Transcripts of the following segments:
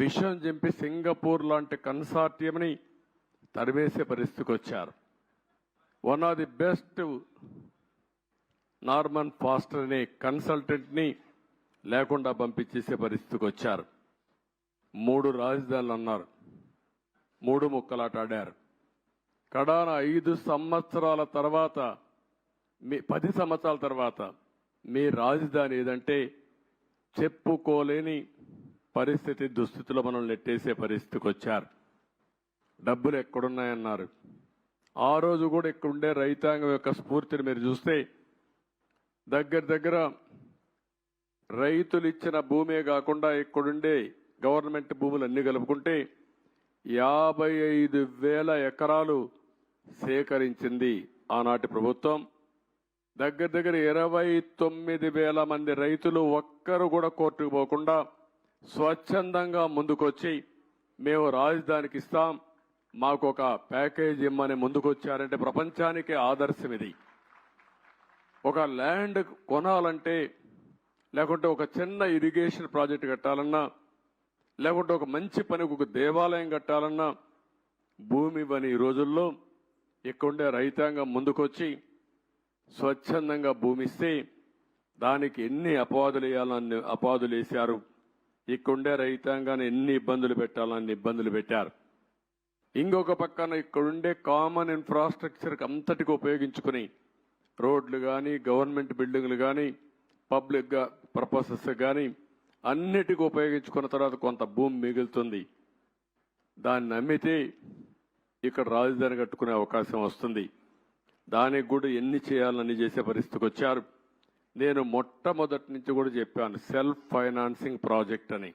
విషయం చెప్పి సింగపూర్ లాంటి కన్సార్టియంని తరివేసే పరిస్థితికి వచ్చారు. One of the best Norman faster అనే కన్సల్టెంట్ని లేకుండా పంపించేసే పరిస్థితికి వచ్చారు. 3 రాజధానులు అన్నారు, 3 ముక్కలాట ఆడారు. కడాన 5 సంవత్సరాల తర్వాత 10 సంవత్సరాల తర్వాత మీ రాజధాని ఏదంటే చెప్పుకోలేని పరిస్థితి దుస్థితిలో మనం నెట్టేసే పరిస్థితికి వచ్చారు. డబ్బులు ఎక్కడున్నాయన్నారు. ఆ రోజు కూడా ఇక్కడుండే రైతాంగం యొక్క స్ఫూర్తిని మీరు చూస్తే దగ్గర రైతులు ఇచ్చిన భూమే కాకుండా ఇక్కడుండే గవర్నమెంట్ భూములు అన్ని కలుపుకుంటే 55,000 ఎకరాలు సేకరించింది ఆనాటి ప్రభుత్వం. దగ్గర 29,000 మంది రైతులు ఒక్కరు కూడా కోర్టుకు పోకుండా స్వచ్ఛందంగా ముందుకొచ్చి మేము రాజధానికి ఇస్తాం, మాకు ఒక ప్యాకేజ్ ఇమ్మని ముందుకొచ్చారంటే ప్రపంచానికి ఆదర్శం ఇది. ఒక ల్యాండ్ కొనాలంటే, లేకుంటే ఒక చిన్న ఇరిగేషన్ ప్రాజెక్ట్ కట్టాలన్నా, లేకుంటే ఒక మంచి పనికి ఒక దేవాలయం కట్టాలన్నా భూమి ఇవ్వని ఈ రోజుల్లో ఇక్కడుండే రైతాంగం ముందుకొచ్చి స్వచ్ఛందంగా భూమి ఇస్తే దానికి ఎన్ని అపవాదులు వేయాలని అపవాదులు వేశారు. ఇక్కడుండే రైతాంగాన్ని ఎన్ని ఇబ్బందులు పెట్టాలని ఇబ్బందులు పెట్టారు. ఇంకొక పక్కన ఇక్కడుండే కామన్ ఇన్ఫ్రాస్ట్రక్చర్ అంతటికి ఉపయోగించుకుని రోడ్లు కానీ, గవర్నమెంట్ బిల్డింగ్లు కానీ, పబ్లిక్ పర్పసెస్ కానీ అన్నిటికీ ఉపయోగించుకున్న తర్వాత కొంత భూమి మిగులుతుంది. దాన్ని అమ్మితే ఇక్కడ రాజధాని కట్టుకునే అవకాశం వస్తుంది. దానికి కూడా ఎన్ని చేయాలని చేసే పరిస్థితికి వచ్చారు. నేను మొట్టమొదటి నుంచి కూడా చెప్పాను, సెల్ఫ్ ఫైనాన్సింగ్ ప్రాజెక్ట్ అని.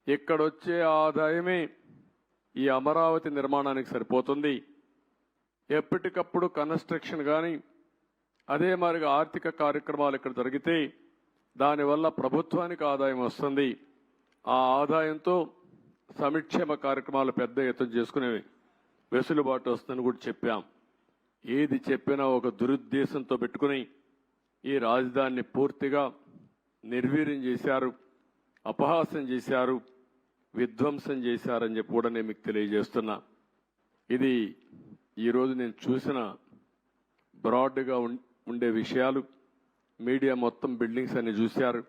ఇక్కడ వచ్చే ఆదాయమే ఈ అమరావతి నిర్మాణానికి సరిపోతుంది. ఎప్పటికప్పుడు కన్స్ట్రక్షన్ కానీ అదే మాదిరిగా ఆర్థిక కార్యక్రమాలు ఇక్కడ జరిగితే దానివల్ల ప్రభుత్వానికి ఆదాయం వస్తుంది. ఆ ఆదాయంతో సంక్షేమ కార్యక్రమాలు పెద్ద ఎత్తున చేసుకునే వెసులుబాటు వస్తుందని కూడా చెప్పాం. ఏది చెప్పినా ఒక దురుద్దేశంతో పెట్టుకుని ఈ రాజధానిని పూర్తిగా నిర్వీర్యం చేశారు, అపహాస్యం చేశారు, విధ్వంసం చేశారని చెప్పి కూడా నేను మీకు తెలియజేస్తున్నా. ఇది ఈరోజు నేను చూసిన బ్రాడ్గా ఉండే విషయాలు. మీడియా మొత్తం బిల్డింగ్స్ అన్ని చూశారు,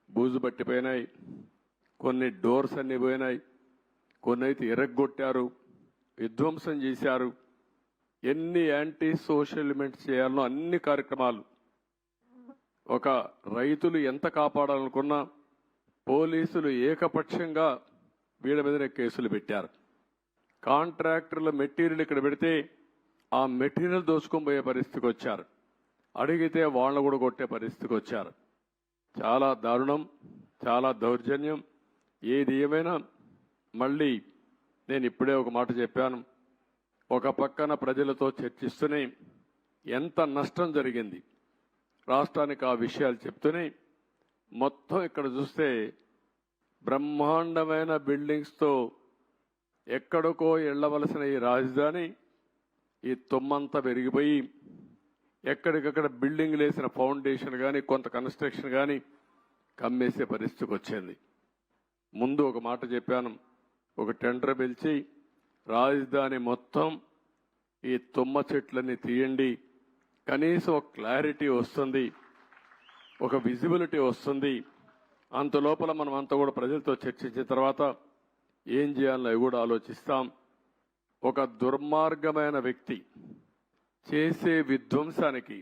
బూజు పట్టిపోయినాయి, కొన్ని డోర్స్ అన్ని పోయినాయి, కొన్ని అయితే ఎరగొట్టారు, విధ్వంసం చేశారు. ఎన్ని యాంటీ సోషల్ ఎలిమెంట్స్ చేయాలనో అన్ని కార్యక్రమాలు. ఒక రైతులు ఎంత కాపాడాలనుకున్నా పోలీసులు ఏకపక్షంగా వీళ్ళ మీదనే కేసులు పెట్టారు. కాంట్రాక్టర్ల మెటీరియల్ ఇక్కడ పెడితే ఆ మెటీరియల్ దోచుకొని పోయే పరిస్థితికి వచ్చారు. అడిగితే వాళ్ళను కూడా కొట్టే పరిస్థితికి వచ్చారు. చాలా దారుణం, చాలా దౌర్జన్యం. ఏది ఏమైనా మళ్ళీ నేను ఇప్పుడే ఒక మాట చెప్పాను. ఒక పక్కన ప్రజలతో చర్చిస్తూనే ఎంత నష్టం జరిగింది రాష్ట్రానికి ఆ విషయాలు చెప్తూనే మొత్తం ఇక్కడ చూస్తే బ్రహ్మాండమైన బిల్డింగ్స్తో ఎక్కడికో వెళ్ళవలసిన ఈ రాజధాని ఈ తొమ్మంతా పెరిగిపోయి ఎక్కడికక్కడ బిల్డింగ్ లేసిన ఫౌండేషన్ కానీ కొంత కన్స్ట్రక్షన్ కానీ కమ్మేసే పరిస్థితికి వచ్చింది. ముందు ఒక మాట చెప్పాను, ఒక టెండర్ పిలిచి రాజధాని మొత్తం ఈ తుమ్మ చెట్లన్నీ తీయండి, కనీసం ఒక క్లారిటీ వస్తుంది, ఒక విజిబిలిటీ వస్తుంది. అంత లోపల మనం అంతా కూడా ప్రజలతో చర్చించిన తర్వాత ఏం చేయాలో అవి కూడా ఆలోచిస్తాం. ఒక దుర్మార్గమైన వ్యక్తి చేసే విధ్వంసానికి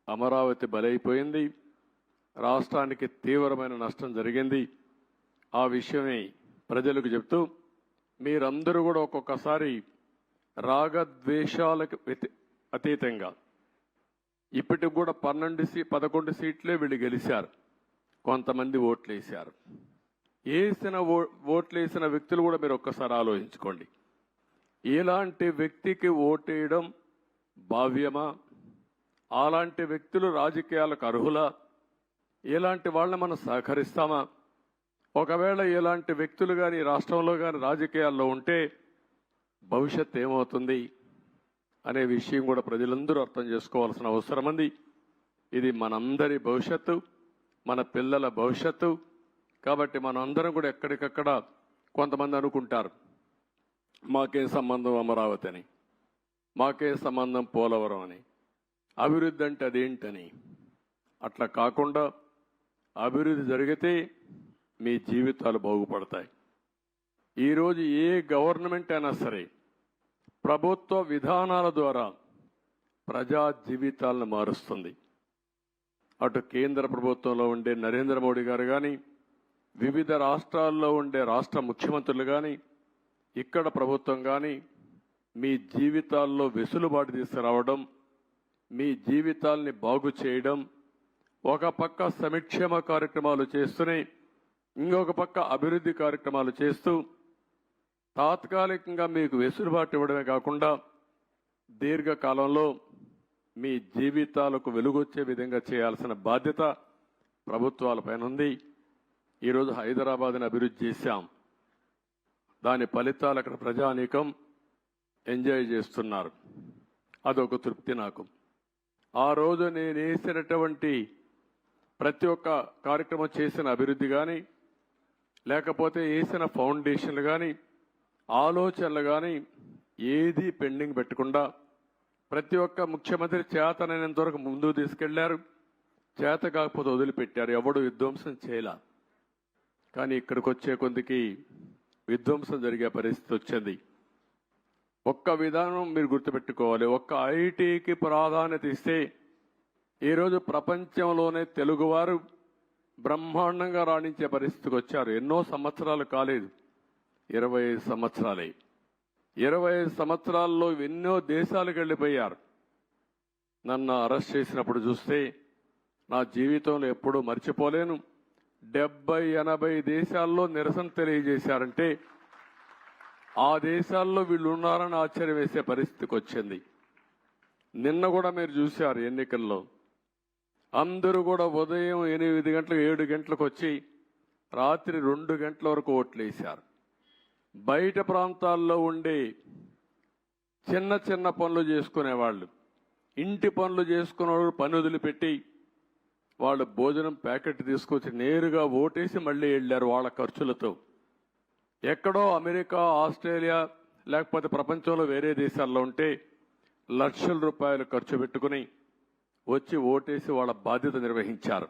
అమరావతి బలైపోయింది. రాష్ట్రానికి తీవ్రమైన నష్టం జరిగింది. ఆ విషయమే ప్రజలకు చెప్తూ మీరందరూ కూడా ఒక్కొక్కసారి రాగద్వేషాలకు అతీతంగా ఇప్పటికి కూడా 11 సీట్లే వీళ్ళు గెలిచారు. కొంతమంది ఓట్లేశారు. ఓట్లేసిన వ్యక్తులు కూడా మీరు ఒక్కసారి ఆలోచించుకోండి. ఇలాంటి వ్యక్తికి ఓటేయడం భావ్యమా? అలాంటి వ్యక్తులు రాజకీయాలకు అర్హులా? ఇలాంటి వాళ్ళని మనం సహకరిస్తామా? ఒకవేళ ఇలాంటి వ్యక్తులు కానీ రాష్ట్రంలో కానీ రాజకీయాల్లో ఉంటే భవిష్యత్తు ఏమవుతుంది అనే విషయం కూడా ప్రజలందరూ అర్థం చేసుకోవాల్సిన అవసరం ఉంది. ఇది మనందరి భవిష్యత్తు, మన పిల్లల భవిష్యత్తు. కాబట్టి మనం అందరం కూడా ఎక్కడికక్కడ కొంతమంది అనుకుంటారు మాకే సంబంధం అమరావతి అని, మాకే సంబంధం పోలవరం అని, అభివృద్ధి అంటే అదేంటని. అట్లా కాకుండా అభివృద్ధి జరిగితే మీ జీవితాలు బాగుపడతాయి. ఈరోజు ఏ గవర్నమెంట్ అయినా సరే ప్రభుత్వ విధానాల ద్వారా ప్రజా జీవితాలను మారుస్తుంది. అటు కేంద్ర ప్రభుత్వంలో ఉండే నరేంద్ర మోడీ గారు కానీ, వివిధ రాష్ట్రాల్లో ఉండే రాష్ట్ర ముఖ్యమంత్రులు కానీ, ఇక్కడ ప్రభుత్వం కానీ మీ జీవితాల్లో వెసులుబాటు తీసుకురావడం, మీ జీవితాల్ని బాగు చేయడం, ఒక పక్క సంక్షేమ కార్యక్రమాలు చేస్తూనే ఇంకొక పక్క అభివృద్ధి కార్యక్రమాలు చేస్తూ తాత్కాలికంగా మీకు వెసులుబాటు ఇవ్వడమే కాకుండా దీర్ఘకాలంలో మీ జీవితాలకు వెలుగొచ్చే విధంగా చేయాల్సిన బాధ్యత ప్రభుత్వాలపైన ఉంది. ఈరోజు హైదరాబాద్ని అభివృద్ధి చేశాం. దాని ఫలితాలు అక్కడ ప్రజానీకం ఎంజాయ్ చేస్తున్నారు. అదొక తృప్తి నాకు. ఆ రోజు నేను వేసినటువంటి ప్రతి ఒక్క కార్యక్రమం చేసిన అభివృద్ధి కానీ, లేకపోతే వేసిన ఫౌండేషన్లు కానీ, ఆలోచనలు కానీ ఏది పెండింగ్ పెట్టకుండా ప్రతి ఒక్క ముఖ్యమంత్రి చేతనైనంత వరకు ముందుకు తీసుకెళ్లారు. చేత కాకపోతే వదిలిపెట్టారు. ఎవడు విధ్వంసం చేయలే. కానీ ఇక్కడికి వచ్చే కొందికి విధ్వంసం జరిగే పరిస్థితి వచ్చింది. ఒక్క విధానం మీరు గుర్తుపెట్టుకోవాలి. ఒక్క ఐటీకి ప్రాధాన్యత ఇస్తే ఈరోజు ప్రపంచంలోనే తెలుగువారు బ్రహ్మాండంగా రాణించే పరిస్థితికి వచ్చారు. ఎన్నో సంవత్సరాలు కాలేదు, 25 సంవత్సరాలే. 25 సంవత్సరాల్లో ఎన్నో దేశాలకు వెళ్ళిపోయారు. నన్ను అరెస్ట్ చేసినప్పుడు చూస్తే నా జీవితంలో ఎప్పుడూ మర్చిపోలేను. 70-80 దేశాల్లో నిరసన తెలియజేశారంటే ఆ దేశాల్లో వీళ్ళు ఉన్నారని ఆశ్చర్యం వేసే పరిస్థితికి వచ్చింది. నిన్న కూడా మీరు చూశారు ఎన్నికల్లో అందరూ కూడా ఉదయం 8 గంటలకు 7 గంటలకు వచ్చి రాత్రి 2 గంటల వరకు ఓట్లు వేశారు. బయట ప్రాంతాల్లో ఉండే చిన్న చిన్న పనులు చేసుకునేవాళ్ళు, ఇంటి పనులు చేసుకునేవాళ్ళు పని వదిలిపెట్టి వాళ్ళు భోజనం ప్యాకెట్ తీసుకొచ్చి నేరుగా ఓటేసి మళ్ళీ వెళ్ళారు వాళ్ళ ఖర్చులతో. ఎక్కడో అమెరికా, ఆస్ట్రేలియా లేకపోతే ప్రపంచంలో వేరే దేశాల్లో ఉంటే లక్షల రూపాయలు ఖర్చు పెట్టుకుని వచ్చి ఓటేసి వాళ్ళ బాధ్యత నిర్వహించారు.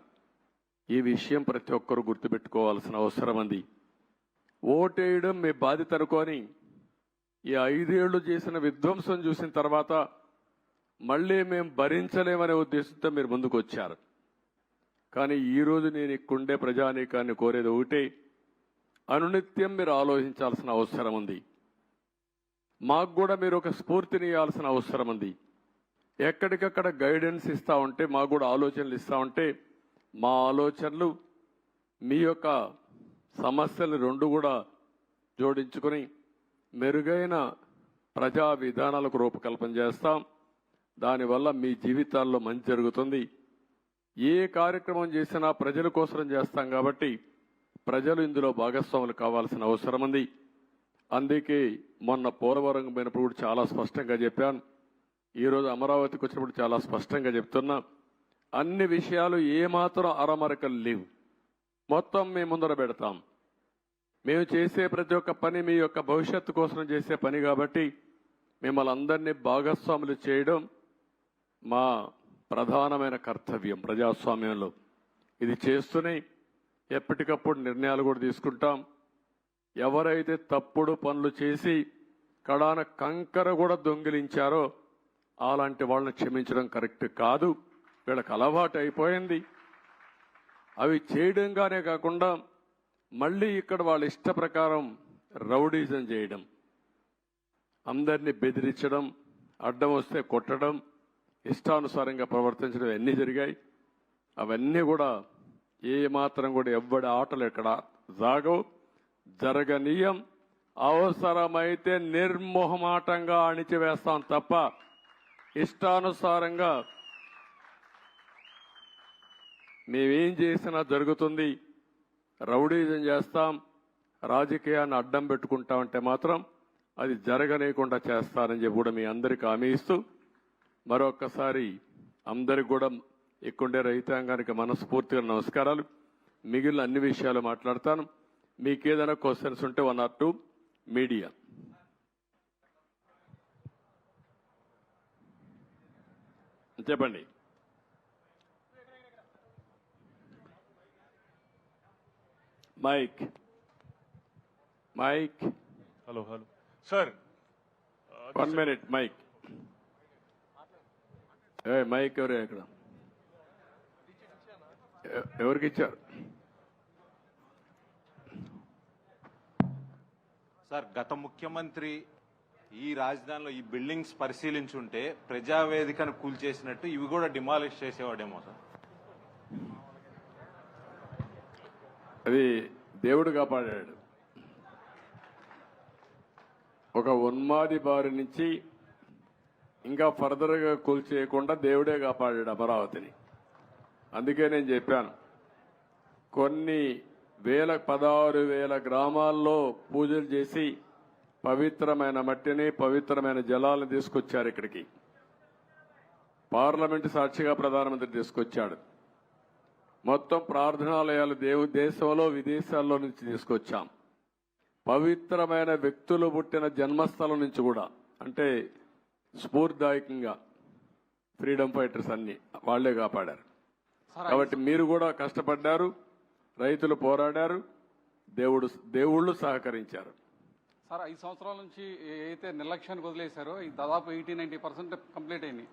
ఈ విషయం ప్రతి ఒక్కరూ గుర్తుపెట్టుకోవాల్సిన అవసరం ఉంది. ఓటేయడం మీ బాధ్యత అనుకొని ఈ 5 ఏళ్లు చేసిన విధ్వంసం చూసిన తర్వాత మళ్ళీ మేము భరించలేమనే ఉద్దేశంతో మీరు ముందుకు వచ్చారు. కానీ ఈరోజు నేను ఇక్కడుండే ప్రజానీకాన్ని కోరేది ఒకటే, అనునిత్యం మీరు ఆలోచించాల్సిన అవసరం ఉంది. మాకు కూడా మీరు ఒక స్ఫూర్తిని ఇవ్వాల్సిన అవసరం ఉంది. ఎక్కడికక్కడ గైడెన్స్ ఇస్తా ఉంటే, మాకు కూడా ఆలోచనలు ఇస్తా ఉంటే, మా ఆలోచనలు మీ యొక్క సమస్యలు రెండు కూడా జోడించుకుని మెరుగైన ప్రజా విధానాలకు రూపకల్పన చేస్తాం. దానివల్ల మీ జీవితాల్లో మంచి జరుగుతుంది. ఏ కార్యక్రమం చేసినా ప్రజల కోసం చేస్తాం కాబట్టి ప్రజలు ఇందులో భాగస్వాములు కావాల్సిన అవసరం ఉంది. అందుకే మొన్న పోలవరం పోయినప్పుడు కూడా చాలా స్పష్టంగా చెప్పాను. ఈరోజు అమరావతికి వచ్చినప్పుడు చాలా స్పష్టంగా చెప్తున్నా. అన్ని విషయాలు ఏమాత్రం అరమరకలు లేవు. మొత్తం మేము ముందర పెడతాం. మేము చేసే ప్రతి ఒక్క పని మీ యొక్క భవిష్యత్తు కోసం చేసే పని కాబట్టి మిమ్మల్ని అందరినీ భాగస్వాములు చేయడం మా ప్రధానమైన కర్తవ్యం ప్రజాస్వామ్యంలో. ఇది చేస్తూనే ఎప్పటికప్పుడు నిర్ణయాలు కూడా తీసుకుంటాం. ఎవరైతే తప్పుడు పనులు చేసి కడాన కంకర కూడా దొంగిలించారో అలాంటి వాళ్ళని క్షమించడం కరెక్ట్ కాదు. వీళ్ళకి అలవాటు అయిపోయింది. అవి చేయడంగానే కాకుండా మళ్ళీ ఇక్కడ వాళ్ళ ఇష్ట ప్రకారం రౌడీజం చేయడం, అందరినీ బెదిరించడం, అడ్డం వస్తే కొట్టడం, ఇష్టానుసారంగా ప్రవర్తించడం అన్నీ జరిగాయి. అవన్నీ కూడా ఏ మాత్రం కూడా ఎవ్వడి ఆటలు ఎక్కడ జాగవు, జరగనీయం. అవసరమైతే నిర్మోహమాటంగా అణిచివేస్తాం తప్ప ఇష్టానుసారంగా మేమేం చేసినా జరుగుతుంది. రౌడీజం చేస్తాం, రాజకీయాన్ని అడ్డం పెట్టుకుంటామంటే మాత్రం అది జరగనీయకుండా చేస్తానని చెప్పి కూడా మీ అందరికీ హామీ ఇస్తూ మరొక్కసారి అందరికి కూడా ఇక్కడుండే రైతాంగానికి మనస్ఫూర్తిగా నమస్కారాలు. మిగిలిన అన్ని విషయాలు మాట్లాడతాను. మీకేదైనా క్వశ్చన్స్ ఉంటే 1 or 2 మీడియా. చెప్పండి. Mic. Hello sir, 1 minute mic. Mic ఎవరు ఇక్కడ ఎవరికి ఇచ్చారు? సార్, గత ముఖ్యమంత్రి ఈ రాజధానిలో ఈ బిల్డింగ్స్ పరిశీలించుంటే ప్రజావేదికను కూల్చేసినట్టు ఇవి కూడా డిమాలిష్ చేసేవాడేమో సార్. అది దేవుడు కాపాడాడు. ఒక ఉన్మాది బారి నుంచి ఇంకా ఫర్దర్గా కూల్చేయకుండా దేవుడే కాపాడాడు అమరావతిని. అందుకే నేను చెప్పాను, కొన్ని 16,000 గ్రామాల్లో పూజలు చేసి పవిత్రమైన మట్టిని, పవిత్రమైన జలాలను తీసుకొచ్చారు ఇక్కడికి. పార్లమెంటు సాక్షిగా ప్రధానమంత్రి తీసుకొచ్చాడు. మొత్తం ప్రార్థనాలయాలు దేశంలో విదేశాల్లో నుంచి తీసుకొచ్చాం. పవిత్రమైన వ్యక్తులు పుట్టిన జన్మస్థలం నుంచి కూడా, అంటే స్ఫూర్తిదాయకంగా ఫ్రీడమ్ ఫైటర్స్ అన్ని వాళ్లే కాపాడారు. కాబట్టి మీరు కూడా కష్టపడ్డారు, రైతులు పోరాడారు, దేవుళ్ళు సహకరించారు. సార్, 5 సంవత్సరాల నుంచి ఏదైతే నిర్లక్ష్యానికి వదిలేశారో ఈ దాదాపు 80-90% కంప్లీట్ అయింది.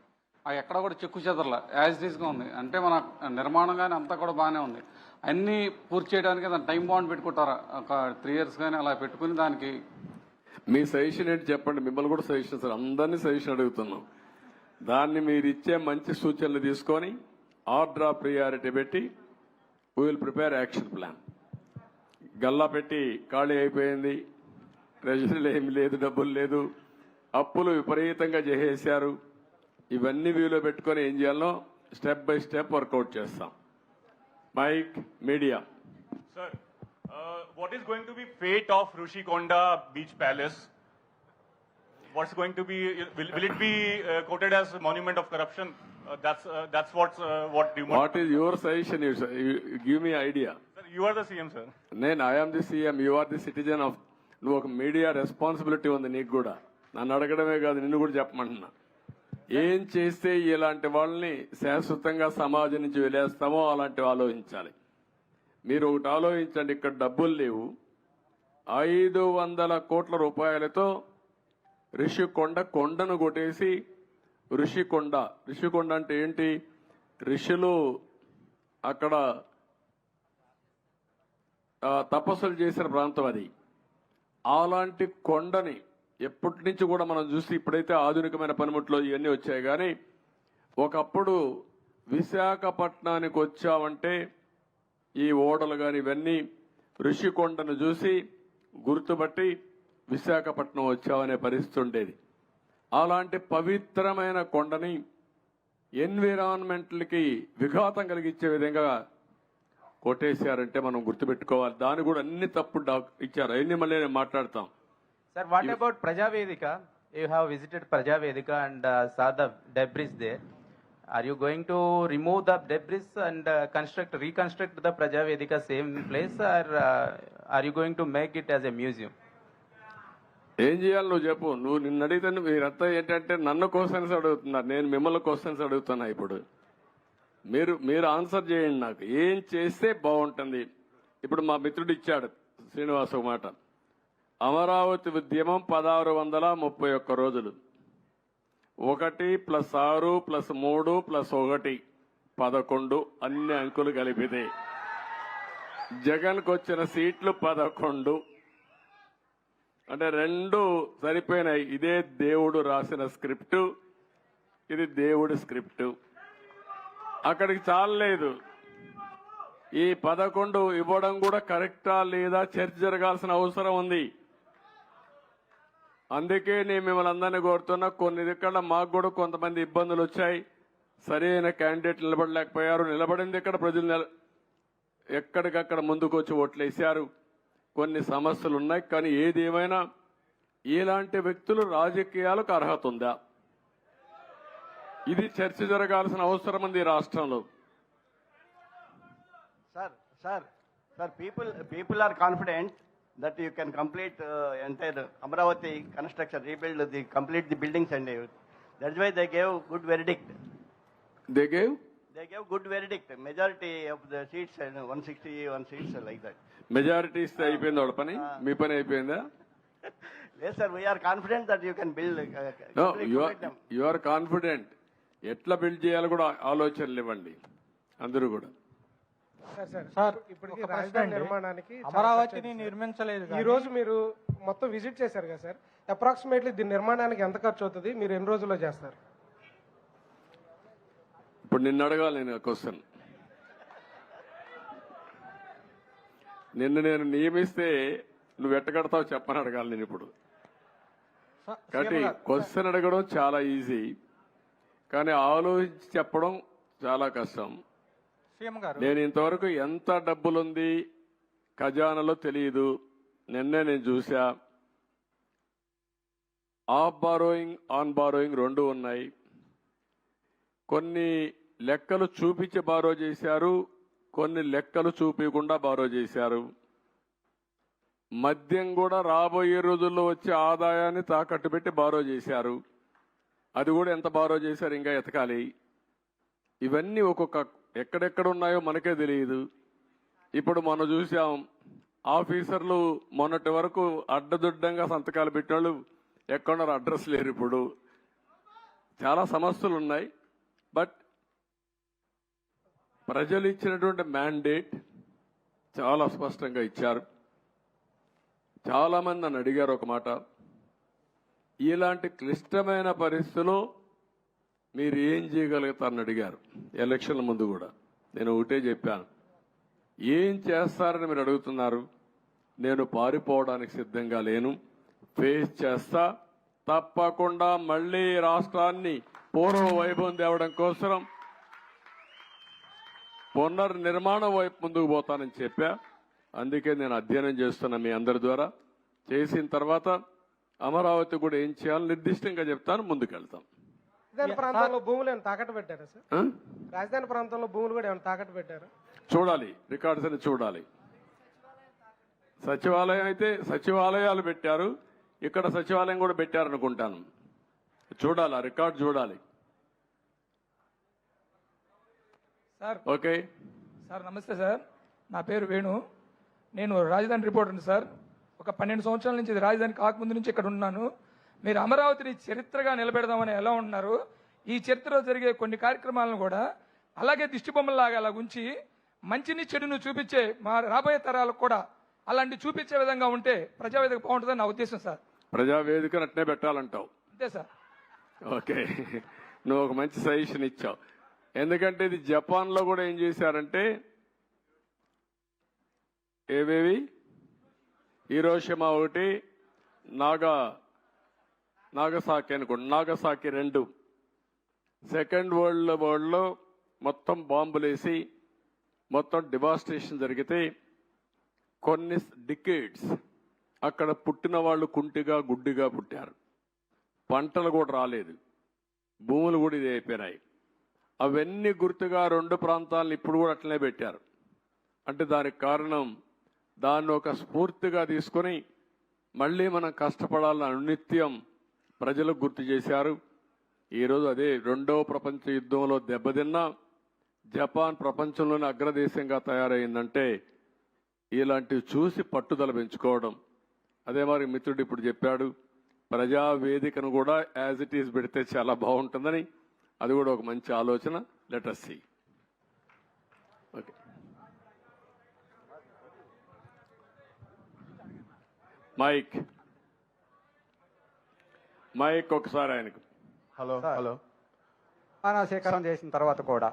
అవి ఎక్కడ కూడా చెక్కు చెదరలా, యాజ్ ఇట్ ఈస్గా ఉంది. అంటే మన నిర్మాణం కానీ అంతా కూడా బాగానే ఉంది. అన్నీ పూర్తి చేయడానికి దాని టైం బాండ్ పెట్టుకుంటారా? ఒక 3 years కానీ అలా పెట్టుకుని దానికి మీ సజెషన్ ఏంటి చెప్పండి. మిమ్మల్ని కూడా సజెషన్ సార్, అందరినీ సజెషన్ అడుగుతున్నాం. దాన్ని మీరు ఇచ్చే మంచి సూచనలు తీసుకొని ఆర్డర్ ఆఫ్ ప్రియారిటీ పెట్టి we will prepare action plan. Galla పెట్టి ఖాళీ అయిపోయింది, ట్రెజరీలో ఏమి లేదు, డబ్బులు లేదు, అప్పులు విపరీతంగా చేసేశారు. ఇవన్నీ వ్యూలో పెట్టుకొని ఏం చేయాలో స్టెప్ బై స్టెప్ వర్కౌట్ చేస్తాం. Mic media. Sir, what is going to be fate of Rushikonda Beach Palace? What's going to be? Will it be quoted as a monument of corruption? That's what you want. What is your suggestion? You give me idea. Sir, you are the CM, sir. I am the CM. You are the citizen of. నువ్వు ఒక media responsibility ఉంది నీకు కూడా. నన్ను అడగడమే కాదు, నిన్ను కూడా చెప్పమంటున్నా. ఏం చేస్తే ఇలాంటి వాళ్ళని శాశ్వతంగా సమాజం నుంచి వెలేస్తామో అలాంటివి ఆలోచించాలి. మీరు ఒకటి ఆలోచించండి, ఇక్కడ డబ్బులు లేవు. 500 కోట్ల రూపాయలతో రిషికొండ కొండను కొట్టేసి రిషికొండ అంటే ఏంటి? ఋషులు అక్కడ తపస్సులు చేసిన ప్రాంతం అది. అలాంటి కొండని ఎప్పటి నుంచి కూడా మనం చూసి, ఇప్పుడైతే ఆధునికమైన పనిముట్లు ఇవన్నీ వచ్చాయి, కానీ ఒకప్పుడు విశాఖపట్నానికి వచ్చామంటే ఈ ఓడలు కానీ ఇవన్నీ ఋషికొండను చూసి గుర్తుపట్టి విశాఖపట్నం వచ్చామనే పరిస్థితి ఉండేది. అలాంటి పవిత్రమైన కొండని ఎన్విరాన్మెంట్లకి విఘాతం కలిగించే విధంగా కొట్టేశారంటే మనం గుర్తుపెట్టుకోవాలి. దాన్ని కూడా అన్ని తప్పుడు ఇచ్చారు. అవన్నీ మళ్ళీ నేను మాట్లాడతాం. Sir, what about Prajavedika? You have visited Prajavedika and saw the debris there. Are you going to remove the debris and reconstruct the Prajavedika same place, or are you going to make it as a museum? ఏం చేయాలి నువ్వు చెప్పు. నువ్వు నిన్ను అడిగితే మీరంతా ఏంటంటే నన్ను క్వశ్చన్స్ అడుగుతున్నారు, నేను మిమ్మల్ని క్వశ్చన్స్ అడుగుతున్నా. ఇప్పుడు మీరు ఆన్సర్ చేయండి. నాకు ఏం చేస్తే బాగుంటుంది. ఇప్పుడు మా మిత్రుడు ఇచ్చాడు శ్రీనివాస్ ఒక మాట. అమరావతి ఉద్యమం 1631 రోజులు. 1 + 6 + 3 + 1 11 అన్ని అంకులు కలిపితే జగన్కు వచ్చిన సీట్లు 11. అంటే 2 సరిపోయినాయి. ఇదే దేవుడు రాసిన స్క్రిప్టు, ఇది దేవుడి స్క్రిప్టు. అక్కడికి చాలలేదు. ఈ 11 ఇవ్వడం కూడా కరెక్టా లేదా చర్చ జరగాల్సిన అవసరం ఉంది. అందుకే నేను మిమ్మల్ని అందరినీ కోరుతున్నా. కొన్ని ఇక్కడ మాకు కూడా కొంతమంది ఇబ్బందులు వచ్చాయి. సరైన క్యాండిడేట్ నిలబడలేకపోయారు. నిలబడింది ఇక్కడ ప్రజలు ఎక్కడికక్కడ ముందుకు వచ్చి ఓట్లేశారు. కొన్ని సమస్యలు ఉన్నాయి. కానీ ఏది ఏమైనా ఇలాంటి వ్యక్తులు రాజకీయాలకు అర్హత ఉందా? ఇది చర్చ జరగాల్సిన అవసరం ఉంది ఈ రాష్ట్రంలో. Sir Sir, people are confident that you can complete entire Amravati construction, complete the buildings and everything. That's why they gave good verdict. They gave? They gave good verdict. Majority of the seats and 161 seats like that. Majority ఇస్తే అయిపోయింది వాడి పని, మీ పని అయిపోయిందా? Yes, sir. We are confident that you can build. No, complete them. You are confident. ఎట్లా build చేయాలో కూడా ఆలోచనలు ఇవ్వండి అందరూ కూడా. సార్ ఇప్పటికి రాజధాని నిర్మాణానికి అమరావతిని నిర్మించలేదు ఈ రోజు మీరు మొత్తం విజిట్ చేశారు కదా సార్, అప్రాక్సిమేట్లీ దీని నిర్మాణానికి ఎంత ఖర్చు అవుతుంది, మీరు ఎన్ని రోజుల్లో చేస్తారు? ఇప్పుడు నిన్ను అడగాలి నేను క్వశ్చన్. నిన్ను నేను నియమిస్తే నువ్వు ఎట్టగడతావు చెప్పని అడగాలి నేను ఇప్పుడు. కాబట్టి క్వశ్చన్ అడగడం చాలా ఈజీ, కానీ ఆలోచించి చెప్పడం చాలా కష్టం. సీఎం గారు నేను ఇంతవరకు ఎంత డబ్బులుంది ఖజానాలో తెలియదు. నిన్నే నేను చూసా. ఆఫ్ బారోయింగ్, ఆన్ బారోయింగ్ రెండు ఉన్నాయి. కొన్ని లెక్కలు చూపించి బారో చేశారు, కొన్ని లెక్కలు చూపించకుండా బారో చేశారు. మద్యం కూడా రాబోయే రోజుల్లో వచ్చే ఆదాయాన్ని తాకట్టు పెట్టి బారో చేశారు. అది కూడా ఎంత బారో చేశారు ఇంకా ఎతకాలి. ఇవన్నీ ఒక్కొక్క ఎక్కడెక్కడ ఉన్నాయో మనకే తెలియదు. ఇప్పుడు మనం చూసాం, ఆఫీసర్లు మొన్నటి వరకు అడ్డదుడ్డంగా సంతకాలు పెట్టాళ్ళు ఎక్కడున్నారు అడ్రస్ లేరు. ఇప్పుడు చాలా సమస్యలు ఉన్నాయి. బట్ ప్రజలు ఇచ్చినటువంటి మ్యాండేట్ చాలా స్పష్టంగా ఇచ్చారు. చాలా మంది నన్ను అడిగారు ఒక మాట, ఇలాంటి క్లిష్టమైన పరిస్థితుల్లో మీరు ఏం చేయగలుగుతారని అడిగారు. ఎలక్షన్ల ముందు కూడా నేను ఒకటే చెప్పాను, ఏం చేస్తారని మీరు అడుగుతున్నారు. నేను పారిపోవడానికి సిద్ధంగా లేను, ఫేస్ చేస్తా. తప్పకుండా మళ్లీ రాష్ట్రాన్ని పూర్వ వైభవం తేవడం కోసం పునర్నిర్మాణం వైపు ముందుకు పోతానని చెప్పా. అందుకే నేను అధ్యయనం చేస్తున్నా మీ అందరి ద్వారా. చేసిన తర్వాత అమరావతి కూడా ఏం చేయాలో నిర్దిష్టంగా చెప్తాను, ముందుకెళ్తాం. రాజధాని ప్రాంతంలో భూములు ఏమైనా తాకట్టు పెట్టారా సార్? రాజధాని ప్రాంతంలో భూములు కూడా ఏమైనా తాకట్టు పెట్టారా? చూడాలి, రికార్డ్స్ అని చూడాలి. సచివాలయం అయితే సచివాలయాలు పెట్టారు, ఇక్కడ సచివాలయం కూడా పెట్టారనుకుంటాను. చూడాలి, ఆ రికార్డు చూడాలి. సార్ ఓకే సార్, నమస్తే సార్. నా పేరు వేణు, నేను రాజధాని రిపోర్టర్ని సార్. ఒక 12 సంవత్సరాల నుంచి ఇది రాజధాని కాకముందు నుంచి ఇక్కడ ఉన్నాను. మీరు అమరావతిని చరిత్రగా నిలబెడదామని ఎలా ఉన్నారు, ఈ చరిత్రలో జరిగే కొన్ని కార్యక్రమాలను కూడా అలాగే దిష్టిబొమ్మలాగా అలా ఉంచి మంచిని చెడును చూపించే మా రాబోయే తరాలకు కూడా అలాంటి చూపించే విధంగా ఉంటే ప్రజావేదిక బాగుంటుందని నా ఉద్దేశం సార్. ప్రజావేదిక అట్నే పెట్టాలంటావు. అంతే సార్. ఓకే, నువ్వు ఒక మంచి సజెషన్ ఇచ్చావు. ఎందుకంటే ఇది జపాన్లో కూడా ఏం చేశారంటే, ఏవేవి హీరోషిమా ఒకటి, నాగసాకి అనుకోండి, నాగసాకి 2. సెకండ్ వరల్డ్ వార్లో మొత్తం బాంబులేసి మొత్తం డివాస్టేషన్ జరిగితే కొన్ని డికేడ్స్ అక్కడ పుట్టిన వాళ్ళు కుంటిగా గుడ్డిగా పుట్టారు. పంటలు కూడా రాలేదు, భూములు కూడా ఇది అయిపోయినాయి. అవన్నీ గుర్తుగా 2 ప్రాంతాలను ఇప్పుడు కూడా అట్లనే పెట్టారు. అంటే దానికి కారణం, దాన్ని ఒక స్ఫూర్తిగా తీసుకొని మళ్ళీ మనం కష్టపడాలని అనునిత్యం ప్రజలకు గుర్తు చేశారు. ఈరోజు అదే 2వ ప్రపంచ యుద్ధంలో దెబ్బతిన్న జపాన్ ప్రపంచంలోనే అగ్రదేశంగా తయారైందంటే ఇలాంటివి చూసి పట్టుదల పెంచుకోవడం. అదే మరి మిత్రుడు ఇప్పుడు చెప్పాడు, ప్రజావేదికను కూడా యాజ్ ఇట్ ఈజ్ పెడితే చాలా బాగుంటుందని. అది కూడా ఒక మంచి ఆలోచన. Let us see. Okay, mic ఒకసారి ఆయనకు. హలో సేకరణ చేసిన తర్వాత కూడా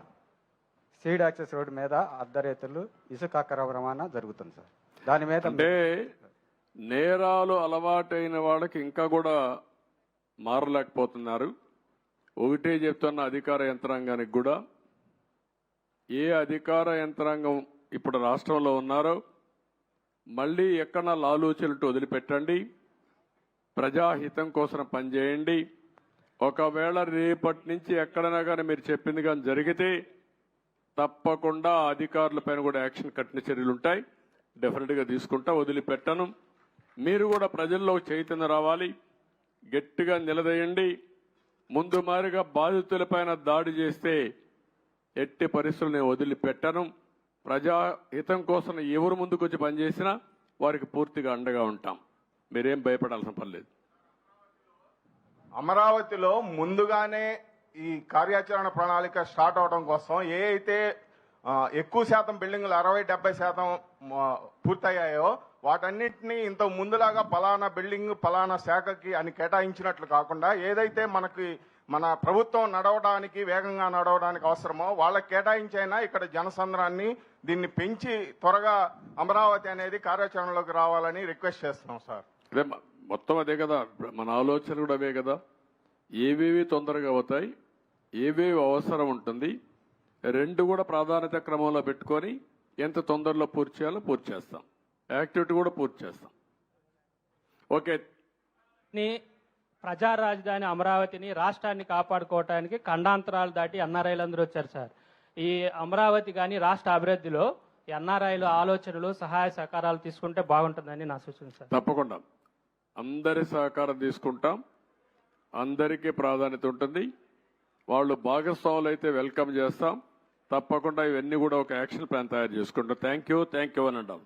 సీడ్ యాక్సెస్ రోడ్డు మీద అర్ధరేతులు ఇసుక అక్రమ రవాణా జరుగుతుంది సార్. దాని మీద అంటే నేరాలు అలవాటైన వాళ్ళకి ఇంకా కూడా మారలేకపోతున్నారు. ఒకటే చెప్తున్న అధికార యంత్రాంగానికి కూడా, ఏ అధికార యంత్రాంగం ఇప్పుడు రాష్ట్రంలో ఉన్నారో మళ్ళీ ఎక్కడ లాలూచలతో వదిలిపెట్టండి, ప్రజాహితం కోసం పనిచేయండి. ఒకవేళ రేపటి నుంచి ఎక్కడైనా కానీ మీరు చెప్పింది కానీ జరిగితే తప్పకుండా అధికారుల పైన కూడా యాక్షన్ కఠిన చర్యలు ఉంటాయి. డెఫినెట్గా తీసుకుంటా, వదిలిపెట్టను. మీరు కూడా ప్రజల్లో చైతన్యం రావాలి, గట్టిగా నిలదీయండి. ముందు మారిగా బాధితులపైన దాడి చేస్తే ఎట్టి పరిస్థితులు నేను వదిలిపెట్టను. ప్రజాహితం కోసం ఎవరు ముందుకొచ్చి పనిచేసినా వారికి పూర్తిగా అండగా ఉంటాం. మీరేం భయపడాల్సిన పని లేదు. అమరావతిలో ముందుగానే ఈ కార్యాచరణ ప్రణాళిక స్టార్ట్ అవడం కోసం ఏ అయితే ఎక్కువ శాతం బిల్డింగ్లు 60-70% పూర్తయ్యాయో వాటన్నిటినీ ఇంత ముందులాగా పలానా బిల్డింగ్ పలానా శాఖకి అని కేటాయించినట్లు కాకుండా ఏదైతే మన ప్రభుత్వం నడవడానికి వేగంగా నడవడానికి అవసరమో వాళ్ళకి కేటాయించైనా ఇక్కడ జనసంద్రాన్ని దీన్ని పెంచి త్వరగా అమరావతి అనేది కార్యాచరణలోకి రావాలని రిక్వెస్ట్ చేస్తున్నాం సార్. అదే మొత్తం అదే కదా, మన ఆలోచన కూడా అవే కదా. ఏవేవి తొందరగా అవుతాయి, ఏవేవి అవసరం ఉంటుంది, రెండు కూడా ప్రాధాన్యత క్రమంలో పెట్టుకొని ఎంత తొందరలో పూర్తి చేయాలో పూర్తి చేస్తాం. యాక్టివిటీ కూడా పూర్తి చేస్తాం. ఓకే. ప్రజా రాజధాని అమరావతిని రాష్ట్రాన్ని కాపాడుకోవడానికి ఖండాంతరాలు దాటి ఎన్ఆర్ఐలందరూ వచ్చారు సార్. ఈ అమరావతి కానీ రాష్ట్ర అభివృద్ధిలో ఎన్ఆర్ఐలు ఆలోచనలు సహాయ సహకారాలు తీసుకుంటే బాగుంటుందని నా సూచన సార్. తప్పకుండా అందరి సహకారం తీసుకుంటాం. అందరికీ ప్రాధాన్యత ఉంటుంది. వాళ్ళు భాగస్వాములు అయితే వెల్కమ్ చేస్తాం. తప్పకుండా ఇవన్నీ కూడా ఒక యాక్షన్ ప్లాన్ తయారు చేసుకుంటాం. థ్యాంక్ యూ అని అంటాం.